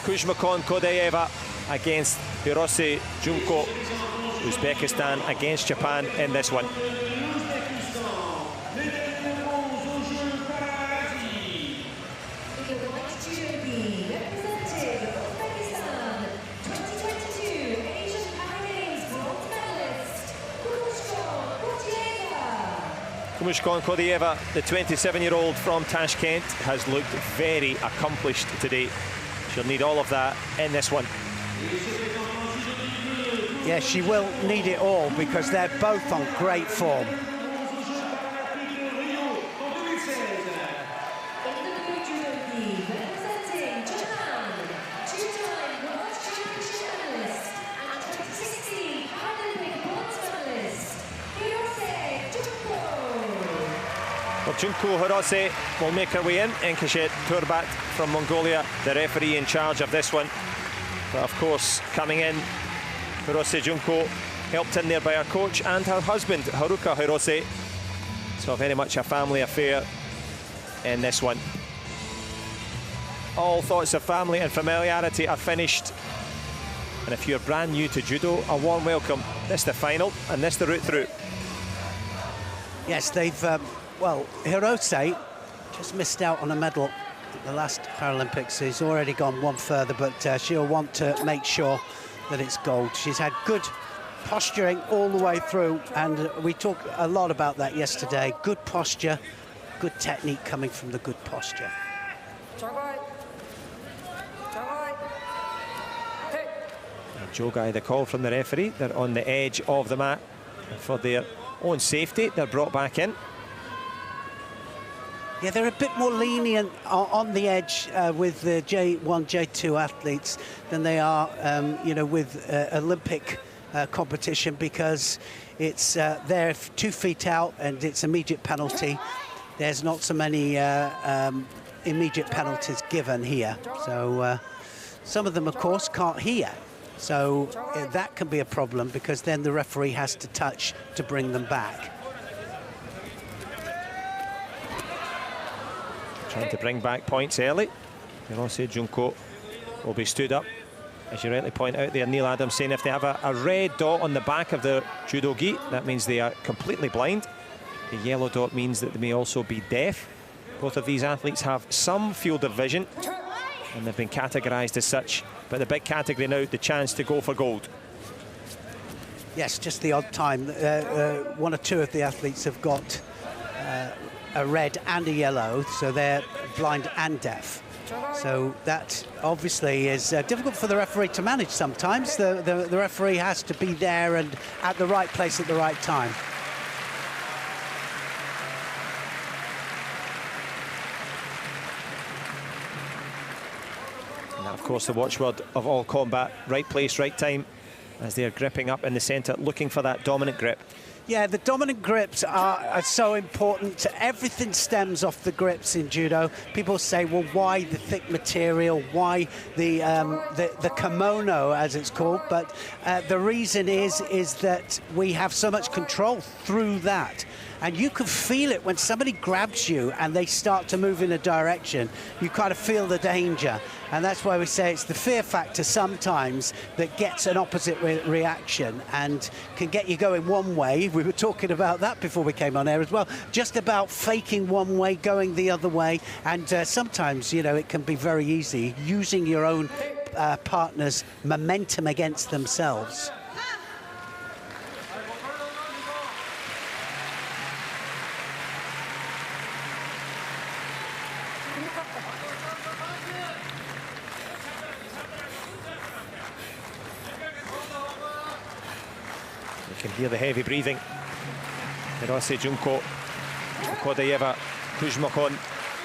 Kuzmakon Kodayeva against Hirose Junko. Uzbekistan against Japan in this one. Kuzmakon Kodayeva, the 27-year-old from Tashkent, has looked very accomplished today. She'll need all of that in this one. Yeah, she will need it all because they're both on great form. Well, Junko Hirose will make her way in. Enkeshet Turbat from Mongolia, the referee in charge of this one. But of course, coming in, Hirose Junko, helped in there by her coach and her husband, Haruka Hirose. So very much a family affair in this one. All thoughts of family and familiarity are finished. And if you're brand new to judo, a warm welcome. This the final, and this the route through. Yes, they've, well, Hirose just missed out on a medal at the last Paralympics. He's already gone one further, but she'll want to make sure that it's gold. She's had good posturing all the way through, and we talked a lot about that yesterday. Good posture, good technique coming from the good posture. Jogai, the call from the referee. They're on the edge of the mat. And for their own safety, they're brought back in. Yeah, they're a bit more lenient on the edge with the J1, J2 athletes than they are, you know, with Olympic competition, because it's they're 2 feet out and it's immediate penalty. There's not so many immediate penalties given here. So some of them, of course, can't hear. So that can be a problem because then the referee has to touch to bring them back. Trying to bring back points early. Hirose Junko will be stood up. As you rightly point out there, Neil Adams saying if they have a red dot on the back of the judo gi, that means they are completely blind. The yellow dot means that they may also be deaf. Both of these athletes have some field of vision, and they've been categorised as such. But the big category now, the chance to go for gold. Yes, just the odd time. One or two of the athletes have got a red and a yellow, so they're blind and deaf. So that obviously is difficult for the referee to manage sometimes. The referee has to be there and at the right place at the right time. And of course the watchword of all combat, right place, right time, as they're gripping up in the centre, looking for that dominant grip. Yeah, the dominant grips are so important. Everything stems off the grips in judo. People say, well, why the thick material? Why the kimono, as it's called? But the reason is that we have so much control through that. And you can feel it when somebody grabs you and they start to move in a direction. You kind of feel the danger. And that's why we say it's the fear factor sometimes that gets an opposite reaction and can get you going one way. We were talking about that before we came on air as well. Just about faking one way, going the other way. And sometimes, you know, it can be very easy using your own partner's momentum against themselves. You can hear the heavy breathing. Hirose Junko, Kodayeva, Kuzmakon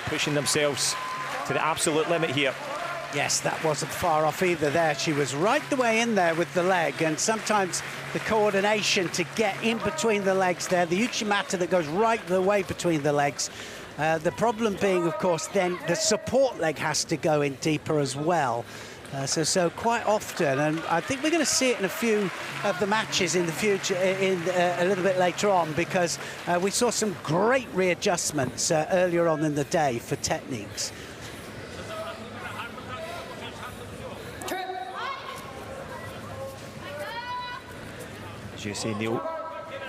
pushing themselves to the absolute limit here. Yes, that wasn't far off either there. She was right the way in there with the leg, and sometimes the coordination to get in between the legs there, the uchimata that goes right the way between the legs. The problem being, of course, then the support leg has to go in deeper as well. So quite often, and I think we're going to see it in a few of the matches in the future, a little bit later on, because we saw some great readjustments earlier on in the day for techniques. as you say, Neil.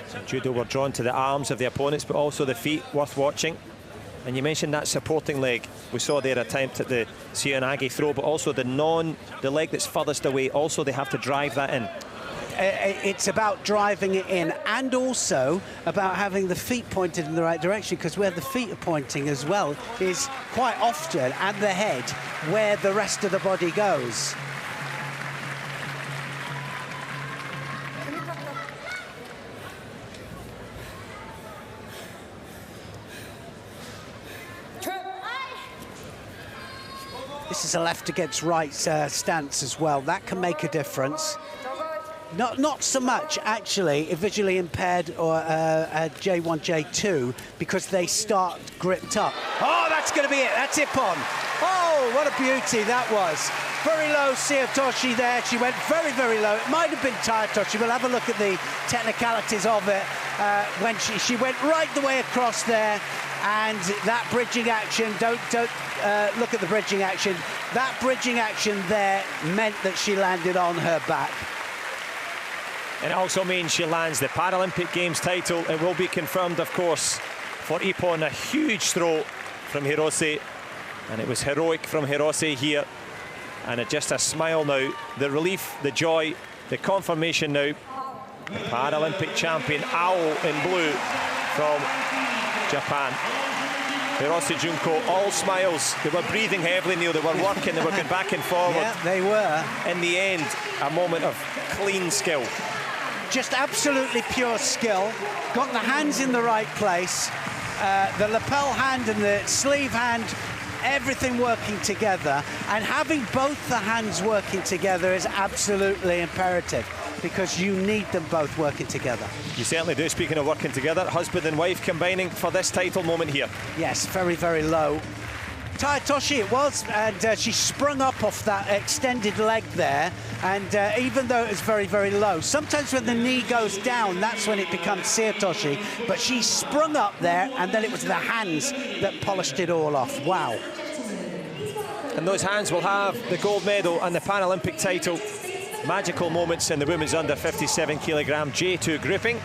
So judo were drawn to the arms of the opponents, but also the feet, worth watching. And you mentioned that supporting leg. We saw their attempt at the Seoinage throw, but also the leg that's furthest away, also they have to drive that in. It's about driving it in, and also about having the feet pointed in the right direction, because where the feet are pointing as well is quite often, and the head, where the rest of the body goes. This is a left against right stance as well. That can make a difference. Not so much, actually, visually impaired or J1, J2, because they start gripped up. Oh, that's going to be it. That's Ippon. Oh, what a beauty that was. Very low, Seotoshi there. She went very, very low. It might have been Taitoshi. We'll have a look at the technicalities of it. When she went right the way across there, and that bridging action, don't look at the bridging action. That bridging action there meant that she landed on her back. And it also means she lands the Paralympic Games title. It will be confirmed, of course, for Ippon. A huge throw from Hirose, and it was heroic from Hirose here. And just a smile now, the relief, the joy, the confirmation now. The Paralympic champion, Owl in blue from Japan. Hirose Junko, all smiles. They were breathing heavily, Neil. They were working, they were going back and forward. Yeah, they were. In the end, a moment of clean skill. Just absolutely pure skill. Got the hands in the right place. The lapel hand and the sleeve hand, everything working together. And having both the hands working together is absolutely imperative, because you need them both working together. You certainly do. Speaking of working together, husband and wife combining for this title moment here. Yes, very, very low. Taitoshi it was, and she sprung up off that extended leg there, and even though it was very, very low, sometimes when the knee goes down, that's when it becomes Seotoshi, but she sprung up there, and then it was the hands that polished it all off. Wow. And those hands will have the gold medal and the Paralympic title. Magical moments in the women's under 57 kilogram J2 grouping.